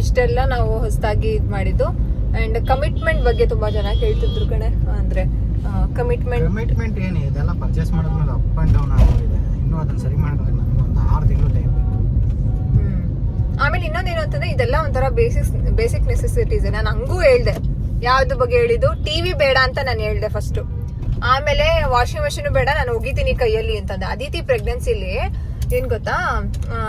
ಇಷ್ಟೆಲ್ಲ ನಾವು ಹೊಸದಾಗಿ ಇದು ಮಾಡಿದ್ದು. ಅಂಡ್ ಕಮಿಟ್ಮೆಂಟ್ ಬಗ್ಗೆ ತುಂಬಾ ಜನ ಕೇಳ್ತಿದ್ರು ಕಣೆ. ಅಂದ್ರೆ ಕಮಿಟ್ಮೆಂಟ್ ಏನು ಇದೆಲ್ಲ ಪರ್ಚೇಸ್ ಮಾಡಿದ್ಮೇಲೆ ಅಪ್ ಅಂಡ್ ಡೌನ್ ಆಗೋಗಿದೆ. ಇನ್ನೂ ಅದನ್ನ ಸರಿ ಮಾಡೋದು ನನಗೆ ಒಂದು 6 ತಿಂಗಳು ಟೈಮ್ ಬೇಕು. ಆಮೇಲೆ ಇನ್ನೊಂದೇನು ಅಂತಂದ್ರೆ ಇದೆಲ್ಲ ಒಂಥರ ಬೇಸಿಕ್ ನೆಸೆಸಿಟೀಸ್. ನಾನು ಹಂಗೂ ಹೇಳ್ದೆ. ಯಾವ್ದು ಬಗ್ಗೆ ಹೇಳಿದ್ದು? ಟಿವಿ ಬೇಡ ಅಂತ ನಾನು ಹೇಳ್ದೆ ಫಸ್ಟ್. ಆಮೇಲೆ ವಾಷಿಂಗ್ ಮಷೀನ್ ಬೇಡ, ನಾನು ಒಗಿತೀನಿ ಕೈಯಲ್ಲಿ ಅಂತಂದೆ. ಅದಿತಿ ಪ್ರೆಗ್ನೆನ್ಸಿಲಿ ಏನ್ ಗೊತ್ತಾ,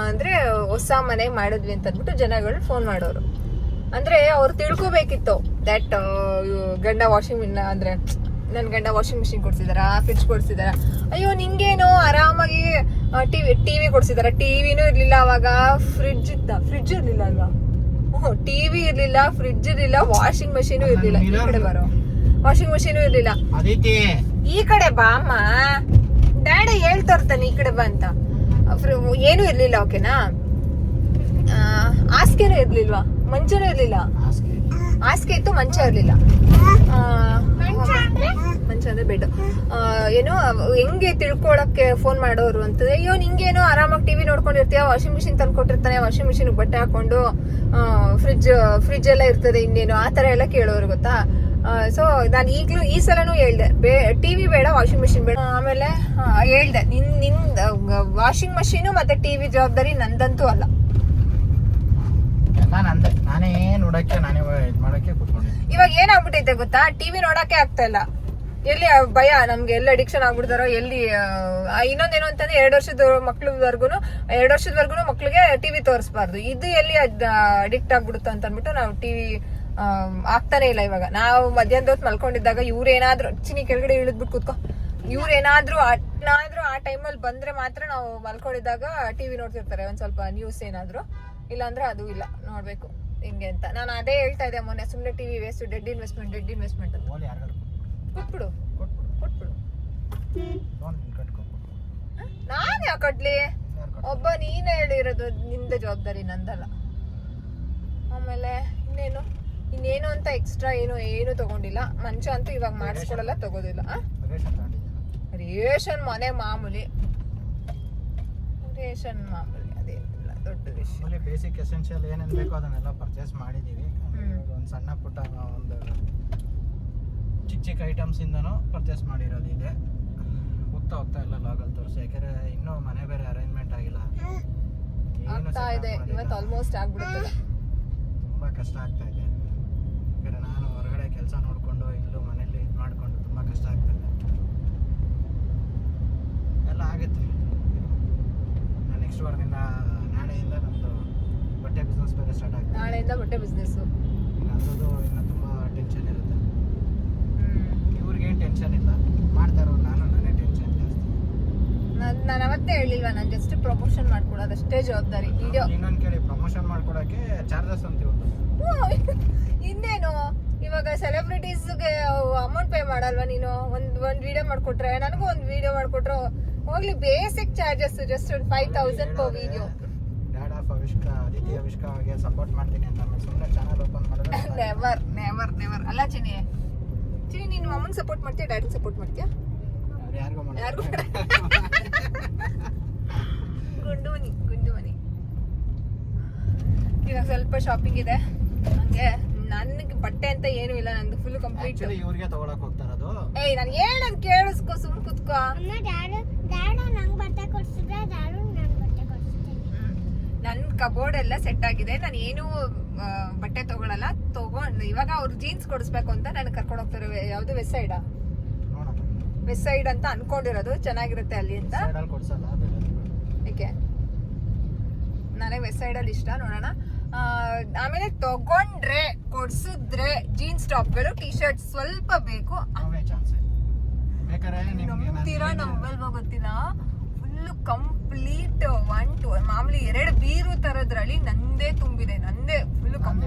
ಅಂದ್ರೆ ಹೊಸ ಮನೆ ಮಾಡಿದ್ವಿ ಅಂತ ಅಂದ್ಬಿಟ್ಟು ಜನಗಳು ಫೋನ್ ಮಾಡೋರು. ಅಂದ್ರೆ ಅವ್ರು ತಿಳ್ಕೊಬೇಕಿತ್ತು ದಟ್ ಗಂಡ ಅಂದ್ರೆ ನನ್ ಗಂಡ ವಾಷಿಂಗ್ ಮಿಷಿನ್ ಕೊಡ್ಸಿದಾರ, ಫ್ರಿಡ್ಜ್ ಕೊಡ್ಸಿದಾರ. ಅಯ್ಯೋ ನಿಂಗೇನು ಆರಾಮಾಗಿ ಟಿವಿ ಕೊಡ್ಸಿದಾರ. ಟಿವಿನೂ ಇರ್ಲಿಲ್ಲ ಅವಾಗ, ಫ್ರಿಡ್ಜ್ ಇರ್ಲಿಲ್ಲ ಅಲ್ವಾ? ಟಿವಿ ಇರ್ಲಿಲ್ಲ, ಫ್ರಿಡ್ಜ್ ಇರ್ಲಿಲ್ಲ, ವಾಷಿಂಗ್ ಮಷೀನು ಇರ್ಲಿಲ್ಲ. ಈ ಕಡೆ ಬರೋ ವಾಷಿಂಗ್ ಮಷೀನು ಇರ್ಲಿಲ್ಲ. ಈ ಕಡೆ ಬಾ ಅಮ್ಮ. ಡ್ಯಾಡಿ ಹೇಳ್ತಾ ಇರ್ತಾನೆ ಈ ಕಡೆ ಬಾ ಅಂತ. ಏನೂ ಇರ್ಲಿಲ್ಲ, ಓಕೆನಾ? ಹಾಸಿಗೆನೂ ಇರ್ಲಿಲ್ವಾ, ಮಂಚನೂ ಇರ್ಲಿಲ್ಲ. ಹಾಸಿಗೆ ಇತ್ತು, ಮಂಚ ಇರ್ಲಿಲ್ಲ. ಮಂಚ ಅಂದ್ರೆ ಬೆಡ್. ಏನೋ ಹೆಂಗೆ ತಿಳ್ಕೊಳಕ್ಕೆ ಫೋನ್ ಮಾಡೋರು ಅಂತಂದ್ರೆ, ಅಯ್ಯೋ ನಿಂಗೇನೋ ಆರಾಮಾಗಿ ಟಿವಿ ನೋಡ್ಕೊಂಡಿರ್ತೀಯ, ವಾಷಿಂಗ್ ಮಿಷಿನ್ ತಂದು ಕೊಟ್ಟಿರ್ತಾನೆ, ವಾಷಿಂಗ್ ಮಿಷಿನ್ ಬಟ್ಟೆ ಹಾಕೊಂಡು ಫ್ರಿಜ್ ಎಲ್ಲ ಇರ್ತದೆ, ಇನ್ನೇನು ಆ ತರ ಎಲ್ಲ ಕೇಳೋರು ಗೊತ್ತಾ. ಸೊ ನಾನು ಈಗಲೂ ಈ ಸಲನೂ ಹೇಳ್ದೆ, ಟಿವಿ ಬೇಡ, ವಾಷಿಂಗ್ ಮಿಷಿನ್ ಬೇಡ. ಆಮೇಲೆ ಹೇಳ್ದೆ, ನಿನ್ ವಾಷಿಂಗ್ ಮಷೀನು ಮತ್ತೆ ಟಿವಿ ಜವಾಬ್ದಾರಿ ನಂದಂತೂ ಅಲ್ಲ. ಎಲ್ಲ ನಂದೆ, ನಾನೇ ನೋಡಕ್ಕೆ ನಾನೇ ಇದು ಮಾಡಕ್ಕೆ ಕೂತ್ಕೊಂಡಿದ್ದೆ. ಇವಾಗ ಏನಾಗ್ಬಿಟ್ಟೈತೆ ಗೊತ್ತಾ, ಟಿವಿ ನೋಡಕ್ಕೆ ಆಗ್ತಾ ಇಲ್ಲ. ಎಲ್ಲಿ ಭಯ ನಮ್ಗೆ, ಎಲ್ಲಿ ಅಡಿಕ್ಷನ್ ಆಗ್ಬಿಡ್ತಾರೋ, ಎಲ್ಲಿ ಇನ್ನೊಂದೇನು ಅಂತಂದ್ರೆ 2 ವರ್ಷದವರೆಗೂ ಮಕ್ಳಿಗೆ ಟಿವಿ ತೋರಿಸಬಾರ್ದು. ಇದು ಎಲ್ಲಿ ಅಡಿಕ್ಟ್ ಆಗ್ಬಿಡುತ್ತೋ ಅಂತ ಅಂದ್ಬಿಟ್ಟು ನಾವು ಟಿವಿ ಆಗ್ತಾನೆ ಇಲ್ಲ. ಇವಾಗ ನಾವು ಮಧ್ಯಾಹ್ನದ ಹೊತ್ತು ಮಲ್ಕೊಂಡಿದ್ದಾಗ ಇವ್ರೇನಾದ್ರೂ ಚಿನಿ ಕೆಳಗಡೆ ಇಳಿದ್ಬಿಟ್ಟು ಕೂತ್ಕೊ, ಇವ್ರೇನಾದ್ರೂ ಆ ಟೈಮಲ್ಲಿ ಬಂದ್ರೆ ಮಾತ್ರ ನಾವು ಮಲ್ಕೊಂಡಿದ್ದಾಗ ಟಿವಿ ನೋಡ್ತಿರ್ತಾರೆ, ಒಂದ್ ಸ್ವಲ್ಪ ನ್ಯೂಸ್ ಏನಾದ್ರು. ಇಲ್ಲಾಂದ್ರೆ ಅದು ಇಲ್ಲ, ನೋಡ್ಬೇಕು ಹಿಂಗೆ ಅಂತ. ನಾನು ಅದೇ ಹೇಳ್ತಾ ಇದ್ದೆ ಮೊನ್ನೆ, ಸುಮ್ನೆ ಟಿವಿ ವೇಸ್ಟ್, ಡೆಡ್ ಇನ್ವೆಸ್ಟ್ಮೆಂಟ್ ಅಂತ. ಕೊಟ್ಬಿಡು. ನಾನ್ ಯಾಕೆ ಕಟ್ಲಿ? ಒಬ್ಬ ನೀನ್ ಹೇಳಿರೋದು, ನಿಂದ ಜವಾಬ್ದಾರಿ ನಂದಲ್ಲ. ಆಮೇಲೆ ಇನ್ನೇನು ಅಂತ ಎಕ್ಸ್ಟ್ರಾ ಏನು ತಗೊಂಡಿಲ್ಲ. ಮಂಚ ಅಂತೂ ಇವಾಗ ಮಾಡಿಸ್ಕೊಡಲ್ಲ, ತಗೋದಿಲ್ಲ. ರೇಷನ್ ಮನೆ ಮಾಮೂಲಿ, ಅದೇನಿಲ್ಲ ದೊಡ್ಡ ವಿಷಯ. ಬೇಸಿಕ್ ಎಸೆನ್ಷಿಯಲ್ ಏನೇನು ಬೇಕೋ ಅದನ್ನೆಲ್ಲ ಪರ್ಚೇಸ್ ಮಾಡಿದೀವಿ. ಒಂದು ಸಣ್ಣ ಪುಟ್ಟ ಒಂದು ಚಿಕ್ಕ ಐಟಮ್ಸ್ ಇಂದನೂ ಪರ್ಚೇಸ್ ಮಾಡಿರೋದು ಇದೆ. ಹೋಗ್ತಾ ಎಲ್ಲ ಲಾಗಲ್ಲಿ ತೋರಿಸಿ, ಯಾಕಂದ್ರೆ ಇನ್ನೂ ಮನೆ ಬೇರೆ ಅರೇಂಜ್ಮೆಂಟ್ ಆಗಿಲ್ಲ. ಆಗ್ತಾ ಇದೆ, ಇವತ್ತು ಆಲ್ಮೋಸ್ಟ್ ಆಗ್ಬಿಡುತ್ತೆ. ತುಂಬಾ ಕಷ್ಟ ಆಗ್ತಾ ಇದೆ, ಯಾಕಂದ್ರೆ ನಾನು ಹೊರಗಡೆ ಕೆಲಸ ನೋಡ್ಕೊಂಡು ಇಲ್ಲೂ ಮನೇಲಿ ಇದು ಮಾಡ್ಕೊಂಡು ತುಂಬಾ ಕಷ್ಟ ಆಗ್ತಾ ಇದೆ. ಎಲ್ಲ ಆಗುತ್ತೆ. ನಾನು ನೆಕ್ಸ್ಟ್ ವಾರದಿಂದ, ನಾಳೆಯಿಂದ ನಮ್ಮದು ಬಟ್ಟೆ ಬಿಸ್ನೆಸ್ ಬೇರೆ ಸ್ಟಾರ್ಟ್ ಆಗುತ್ತೆ. ನಾಳೆಯಿಂದ ಬಟ್ಟೆ ಬಿಸ್ನೆಸ್. ಅದರದ್ದು ಇನ್ನು ತುಂಬ ಟೆನ್ಷನ್ ಇರುತ್ತೆ. ಇವ್ರಿಗೇನು ಟೆನ್ಷನ್ ಇಲ್ಲ, ಮಾಡ್ತಾ ಇರೋ ನಾನೇ ಟೆನ್ಷನ್ ಜಾಸ್ತಿ. ನಾನು ಅವತ್ತೇ ಹೇಳಿಲ್ವಾ, ನಾನು ಜಸ್ಟ್ ಪ್ರಮೋಷನ್ ಮಾಡ್ಕೊಡೋದು ಅಷ್ಟೇ ಜವಾಬ್ದಾರಿ. ವಿಡಿಯೋ ಇನ್ನೊಂದು ಕೇಳಿ, ಪ್ರಮೋಷನ್ ಮಾಡ್ಕೊಡಕ್ಕೆ ಚಾರ್ಜಸ್ ಅಂತ ಇವ್ರು. ಇನ್ನೇನು, ಇವಾಗ ಸೆಲೆಬ್ರಿಟೀಸ್ಗೆ ಅಮೌಂಟ್ ಪೇ ಮಾಡಲ್ವಾ ನೀನು? ಒಂದ್ ವಿಡಿಯೋ ಮಾಡ್ಕೊಟ್ರೆ, ನನಗೂ ಒಂದು ವಿಡಿಯೋ ಮಾಡ್ಕೊಟ್ರು ಹೋಗ್ಲಿ, basic charges just 5,000 per video. Dad of Aditya ಅವಿಷ್ಕಾಗೆ ಸಪೋರ್ಟ್ ಮಾಡ್ತೀನಿ ಅಂತ ಸುಮ್ಮನೆ ಚಾನಲ್ ಓಪನ್ ಮಾಡಿದ್ರೆ ನೆವರ್ ಅಲ್ಲ ಚಿನಿ, ನೀನು ಅಮ್ಮನ್ ಸಪೋರ್ಟ್ ಮಾಡ್ತೀಯ, ಡ್ಯಾಡಿ ಸಪೋರ್ಟ್ ಮಾಡ್ತೀಯಾ? ಯಾರಿಗೂ ಗುಂಡು ಮನಿ. ಇವಾಗ ಸ್ವಲ್ಪ ಶಾಪಿಂಗ್ ಇದೆ ಹಂಗೆ. ನನಗೆ ಬಟ್ಟೆ ಅಂತ ಏನು ಇಲ್ಲ, ನಂದು ಫುಲ್ ಕಂಪ್ಲೀಟ್. ಇವ್ರಿಗೆ ತಗೊಳಕ್ ಹೋಗ್ತಾ ಇರೋದು. ಏಯ್ ನಾನು ಹೇಳೋದು ಕೇಳಿಸ್ಕೊ, ಸುಮ್ ಕುತ್ಕೋ. ನನ್ ಕಬೋರ್ಡ್ ಎಲ್ಲ ಸೆಟ್ ಆಗಿದೆ, ನಾನು ಏನು ಬಟ್ಟೆ ತಗೊಳಲ್ಲ. ಇವಾಗ ಅವ್ರು ಜೀನ್ಸ್ ಕೊಡಿಸ್ಬೇಕು ಅಂತ ನಾನು ಕರ್ಕೊಂಡು ಹೋಗ್ತಾರೆ. ಯಾವ್ದು ವೆಸ್ಟ್ ಸೈಡ್ ಅಂತ ಅನ್ಕೊಂಡಿರೋದು, ಚೆನ್ನಾಗಿರುತ್ತೆ ಅಲ್ಲಿ ಅಂತ. ಏಕೆ ನನಗೆ ವೆಸ್ಟ್ ಸೈಡ್ ಅಲ್ಲಿ ಇಷ್ಟ, ನೋಡೋಣ. ಆಮೇಲೆ ಕೊಡ್ಸಿದ್ರೆ ಜೀನ್ಸ್ ಟಾಪ್ಗಳು, ಟಿ ಶರ್ಟ್ ಸ್ವಲ್ಪ ಬೇಕು. ನಂಬಲ್ವಾ ಗೊತ್ತಿಲ್ಲ, ಫುಲ್ ಕಂಪ್ಲೀಟ್ 1 to ಮಾಮೂಲಿ 2 ಬೀರು ತರದ್ರಲ್ಲಿ ನಂದೇ ತುಂಬಿದೆ, ನಂದೇ ಫುಲ್.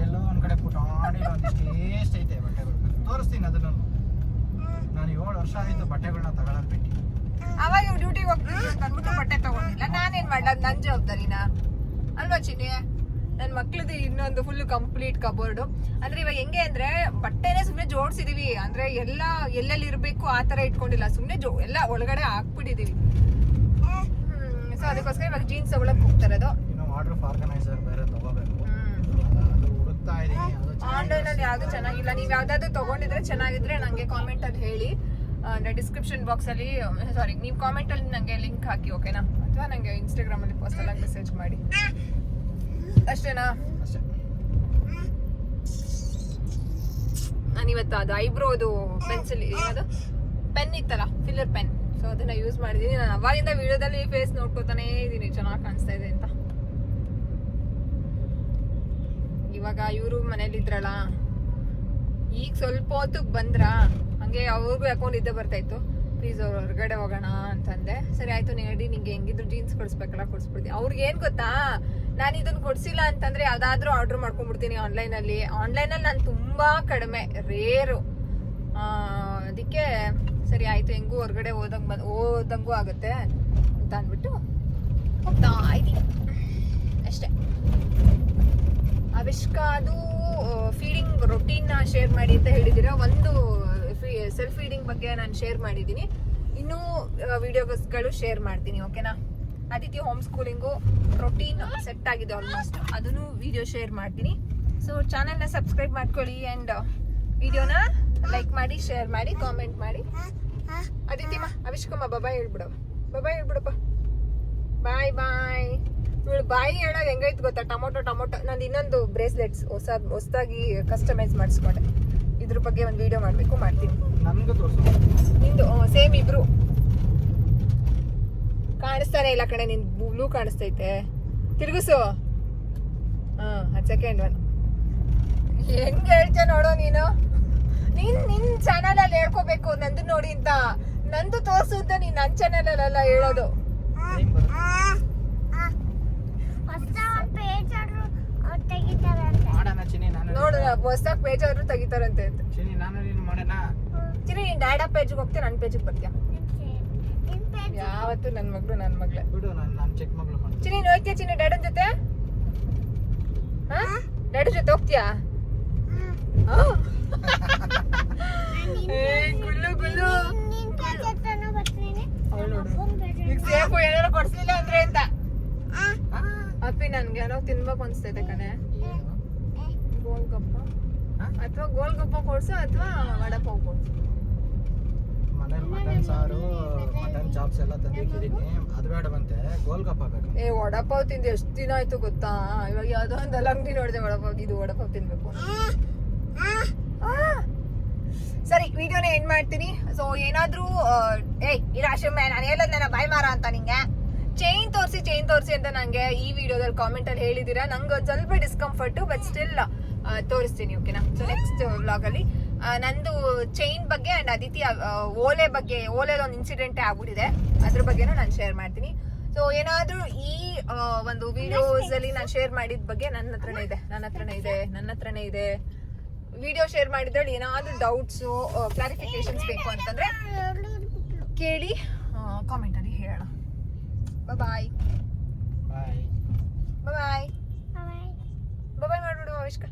ಒಂದ್ ಕಡೆ ಐತೆ ಬಟ್ಟೆಗಳು, ತೋರಿಸ್ತೀನಿ ಅದನ್ನು. ನಾನು 7 ವರ್ಷ ಆಯ್ತು ಬಟ್ಟೆಗಳನ್ನ ತಗೊಳಕ್ ಬಿಟ್ಟು. ಅವಾಗ ಡ್ಯೂಟಿಗೆ ಹೋಗ್ತಿದ್ವಿ ಅಂತ ಅಂದ್ಬಿಟ್ಟು ಬಟ್ಟೆ ತಗೊಂಡಿಲ್ಲ. ನಾನೇನ್ ಮಾಡ್ಲದ್, ನನ್ ಜವಾಬ್ದಾರಿನಾ ಅಲ್ವಾ ಚಿನಿ? ನನ್ ಮಕ್ಳದ್ದು ಇನ್ನೊಂದು ಫುಲ್ ಕಂಪ್ಲೀಟ್ ಕಬೋರ್ಡು. ಅಂದ್ರೆ ಇವಾಗ ಹೆಂಗೆ ಅಂದ್ರೆ, ಬಟ್ಟೆನೆ ಸುಮ್ನೆ ಜೋಡ್ಸಿದೀವಿ, ಅಂದ್ರೆ ಎಲ್ಲೆಲ್ಲಿ ಇರ್ಬೇಕು ಆ ತರ ಇಟ್ಕೊಂಡಿಲ್ಲ, ಸುಮ್ನೆ ಎಲ್ಲ ಒಳಗಡೆ ಹಾಕ್ಬಿಟ್ಟಿದೀವಿ. ಸೊ ಅದಕ್ಕೋಸ್ಕರ ಇವಾಗ ಜೀನ್ಸ್ ತಗೊಳಕ್ ಹೋಗ್ತಾರದು. ವಾರ್ಡ್ರೋಬ್ ಆರ್ಗನೈಸರ್ ಬೇರೆ ತಗೋಬೇಕು, ಅದು ಹುಡುಕ್ತಾ ಇದೀನಿ. ಆನ್ಲೈನ್ ಅಲ್ಲಿ ಯಾವ್ದು ಚೆನ್ನಾಗಿಲ್ಲ. ನೀವ್ ಯಾವ್ದಾದ್ರು ತಗೊಂಡಿದ್ರೆ ಚೆನ್ನಾಗಿದ್ರೆ ನಂಗೆ ಕಾಮೆಂಟ್ ಅಲ್ಲಿ ಹೇಳಿ, ಡಿಸ್ಕ್ರಿಪ್ಷನ್ ಬಾಕ್ಸ್ ಅಲ್ಲಿ, ಸಾರಿ ನೀವು ಕಾಮೆಂಟ್ ಅಲ್ಲಿ ನಂಗೆ ಲಿಂಕ್ ಹಾಕಿ, ಓಕೆನಾ? ಅಥವಾ ನಂಗೆ ಇನ್ಸ್ಟಾಗ್ರಾಮ್ ಅಲ್ಲಿ ಪರ್ಸನಲ್ ಆಗಿ ಮೆಸೇಜ್ ಮಾಡಿ. ಅಷ್ಟೇನಾ? ನಾನು ಇವತ್ತು ಅದು ಐಬ್ರೋದು ಪೆನ್ಸಿಲ್, ಏನದು ಪೆನ್ ಇತ್ತಲ್ಲ, ಫಿಲ್ಲರ್ ಪೆನ್, ಸೊ ಅದನ್ನ ಯೂಸ್ ಮಾಡಿದೀನಿ. ನಾನು ಅವಾಗಿಂದ ವಿಡಿಯೋದಲ್ಲಿ ಫೇಸ್ ನೋಡ್ಕೋತಾನೆ ಇದೀನಿ, ಚೆನ್ನಾಗಿ ಕಾಣಿಸ್ತಾ ಇದೆ ಅಂತ. ಇವಾಗ ಇವರು ಮನೇಲಿ ಇದ್ರಲ್ಲ, ಈಗ ಸ್ವಲ್ಪ ಹೊತ್ತಿಗೆ ಬಂದ್ರ, ಹಂಗೆ ಅವ್ರಿಗೂ ಅಕೌಂಟ್ ಇದ್ದೇ ಬರ್ತಾ ಇತ್ತು. ಪ್ಲೀಸ್ ಅವ್ರು ಹೊರಗಡೆ ಹೋಗೋಣ ಅಂತಂದೆ. ಸರಿ ಆಯ್ತು ನಡಿ, ನಿಂಗೆ ಹೆಂಗಿದ್ರು ಜೀನ್ಸ್ ಕೊಡಿಸ್ಬೇಕಲ್ಲ, ಕೊಡಿಸ್ಬಿಡ್ತೀನಿ. ಅವ್ರಿಗೆ ಏನ್ ಗೊತ್ತಾ, ನಾನು ಇದನ್ನ ಕೊಡ್ಸಿಲ್ಲ ಅಂತಂದ್ರೆ ಯಾವ್ದಾದ್ರು ಆರ್ಡರ್ ಮಾಡ್ಕೊಂಡ್ಬಿಡ್ತೀನಿ ಆನ್ಲೈನಲ್ಲಿ ನಾನು ತುಂಬಾ ಕಡಿಮೆ, ರೇರು. ಅದಕ್ಕೆ ಸರಿ ಆಯಿತು, ಹೆಂಗೂ ಹೊರಗಡೆ ಓದಂಗೂ ಆಗುತ್ತೆ ಅಂತ ಅಂದ್ಬಿಟ್ಟು ಹೋಗ್ತಾ ಇದ್ದೀನಿ ಅಷ್ಟೇ. ಅವಿಷ್ಕಾದು ಫೀಡಿಂಗ್ ರೊಟೀನ್ನ ಶೇರ್ ಮಾಡಿ ಅಂತ ಹೇಳಿದ್ದೀರಾ. ಒಂದು ಸೆಲ್ಫ್ ಫೀಡಿಂಗ್ ಬಗ್ಗೆ ನಾನು ಶೇರ್ ಮಾಡಿದ್ದೀನಿ, ಇನ್ನೂ ವಿಡಿಯೋಸ್ಗಳು ಶೇರ್ ಮಾಡ್ತೀನಿ, ಓಕೆನಾ. Aditi home schooling routine set ಆಗಿದೆ ಆಲ್ಮೋಸ್ಟ್, ಅದನ್ನು ವಿಡಿಯೋ ಶೇರ್ ಮಾಡ್ತೀನಿ. ಸೊ ಚಾನಲ್ನ ಸಬ್ಸ್ಕ್ರೈಬ್ ಮಾಡ್ಕೊಳ್ಳಿ ಆ್ಯಂಡ್ ವಿಡಿಯೋನ ಲೈಕ್ ಮಾಡಿ, ಶೇರ್ ಮಾಡಿ, ಕಾಮೆಂಟ್ ಮಾಡಿ. ಅದಿತಿಮ್ಮ ಅವಿಷ್ಕಮ್ಮ ಬಾಯ್ ಹೇಳ್ಬಿಡವ, ಬಾಯ್ ಹೇಳ್ಬಿಡಪ್ಪ, ಬಾಯ್ ಬಾಯ್. ಇವಳು ಬಾಯಿ ಹೇಳೋದು ಹೆಂಗೈತೆ ಗೊತ್ತಾ, ಟೊಮೊಟೊ. ನಂದು ಇನ್ನೊಂದು ಬ್ರೇಸ್ಲೆಟ್ಸ್ ಹೊಸದಾಗಿ ಕಸ್ಟಮೈಸ್ ಮಾಡಿಸ್ಕೊಂಡೆ, ಇದ್ರ ಬಗ್ಗೆ ಒಂದು ವಿಡಿಯೋ ಮಾಡಬೇಕು, ಮಾಡ್ತೀನಿ. ನನ್ಗೂ ತೋರಿಸು. ನಿಂದು ಸೇಮ್ ಇಬ್ರು ಕಾಣಿಸ್ತಾನೆ ಇಲ್ಲ ಕಣೆ, ನಿನ್ ಬ್ಲೂ ಕಾಣಿಸ್ತೈತೆ, ತಿರುಗಿಸು. ಅದು ಸೆಕೆಂಡ್ ಒನ್. ಹೆಂಗ್ ಹೇಳ್ತೀಯ ನೋಡೋ ನೀನು, ನಿನ್ ಚಾನಲ್ ಅಲ್ಲಿ ಹೇಳ್ಕೋಬೇಕು ನಂದು ನೋಡಿ ಅಂತ, ನಂದು ತೋರ್ಸು ಅಂತ ನೀನ್ ನನ್ ಚಾನಲ್ ಅಲ್ಲ ಹೇಳೋದು. ನೋಡು ಹೊಸದಾಗಿ ಪೇಜ್ ಆದ್ರೂ ತೆಗಿತಾರಂತೆ. ಚಿನಿ ನಾನು ನೀನು ಮಾಡೋಣ. ಚಿನಿ ನೀನ್ ಡ್ಯಾಡಾ ಪೇಜ್ಗೆ ಹೋಗ್ತೀಯ, ನನ್ನ ಪೇಜ್ಗೆ ಬರ್ತೀಯ. ಯಾವತ್ತು ನನ್ನ ಮಗಳೇ ಬಿಡು, ನಾನು ಚಿಕ್ಕ ಮಗಳು ಮಾಡಿ. ಚಿನಿ ಹೋಗ್ತೀಯ ಚಿನಿ ಡ್ಯಾಡನ್ ಜೊತೆ? ಡ್ಯಾಡನ್ ಜೊತೆ ಹೋಗ್ತೀಯಾ? ಗುಲ್ಲು ಈಗ ಸೇಫು ಏನಾರು ಕೊಡ್ಸ್ಲಿಲ್ಲ ಅಂದ್ರೆ ಅಂತ. ಅಪ್ಪಿ ನನ್ಗೆ ಏನೋ ತಿನ್ಬೇಕು ಅನ್ಸ್ತೈತೆ ಕಣೆ, ಗೋಲ್ಗಪ್ಪ ಅಥವಾ ಗೋಲ್ಗಪ್ಪ ಕೊಡ್ಸು ಅಥವಾ ವಡಪಾವ್ ಕೊಡ್ಸು. ಮನೇಲಿ ಮಟನ್ ಸಾರು, ಮಟನ್ ಚಾಪ್ಸ್ ಎಲ್ಲ ತಂದಿಟ್ಟಿದ್ದೀನಿ, ಅದು ಬೇಡ ಬಂತೆ, ಗೋಲ್ಗಪ್ಪ ಬೇಕು. ವಡಪಾವ್ ತಿಂದು ಎಷ್ಟು ದಿನ ಆಯ್ತು ಗೊತ್ತಾ. ಇವಾಗ ಯಾವ್ದೋ ಒಂದು ಅಂಗಡಿ ನೋಡಿದೆ ವಡಪಾವ್ ತಿನ್ಬೇಕು. ಸರಿ, ವಿಡಿಯೋನ ಎಂಡ್ ಮಾಡ್ತೀನಿ. ಸೊ ಏನಾದ್ರೂ ಇರಾಶಮ್ಮೆ ನಾನು ಹೇಳೋದ್ ನನ್ನ ಬಾಯ್ ಮಾರ ಅಂತ ನಿಂಗೆ ಚೈನ್ ತೋರಿಸಿ ಅಂತ ನಂಗೆ ಈ ವಿಡಿಯೋದಲ್ಲಿ ಕಾಮೆಂಟ್ ಅಲ್ಲಿ ಹೇಳಿದೀರಾ. ನಂಗೆ ಒಂದು ಸ್ವಲ್ಪ ಡಿಸ್ಕಂಫರ್ಟ್, ಬಟ್ ಸ್ಟಿಲ್ ತೋರಿಸ್ತೀನಿ, ಓಕೆನಾ. ಸೊ ನೆಕ್ಸ್ಟ್ ವ್ಲಾಗ್ ಅಲ್ಲಿ ನಂದು ಚೈನ್ ಬಗ್ಗೆ ಅಂಡ್ ಅದಿತಿ ಓಲೆಲಿ ಒಂದು ಇನ್ಸಿಡೆಂಟೇ ಆಗ್ಬಿಟ್ಟಿದೆ, ಅದ್ರ ಬಗ್ಗೆನೂ ನಾನು ಶೇರ್ ಮಾಡ್ತೀನಿ. ಸೊ ಏನಾದ್ರೂ ಈ ಒಂದು ವಿಡಿಯೋಸ್ ಅಲ್ಲಿ ನಾನು ಶೇರ್ ಮಾಡಿದ ಬಗ್ಗೆ ನನ್ನ ಹತ್ರನೇ ಇದೆ ವಿಡಿಯೋ ಶೇರ್ ಮಾಡಿದ್ರಲ್ಲಿ ಏನಾದ್ರೂ ಡೌಟ್ಸು ಕ್ಲಾರಿಫಿಕೇಶನ್ಸ್ ಬೇಕು ಅಂತಂದ್ರೆ ಕೇಳಿ ಕಾಮೆಂಟ್ ಅಲ್ಲಿ ಹೇಳೋಣ. ಬಾಯ್ ಬಾಯ್ ಮಾಡ್ಬಿಡು ಅವಿಷ್ಕ.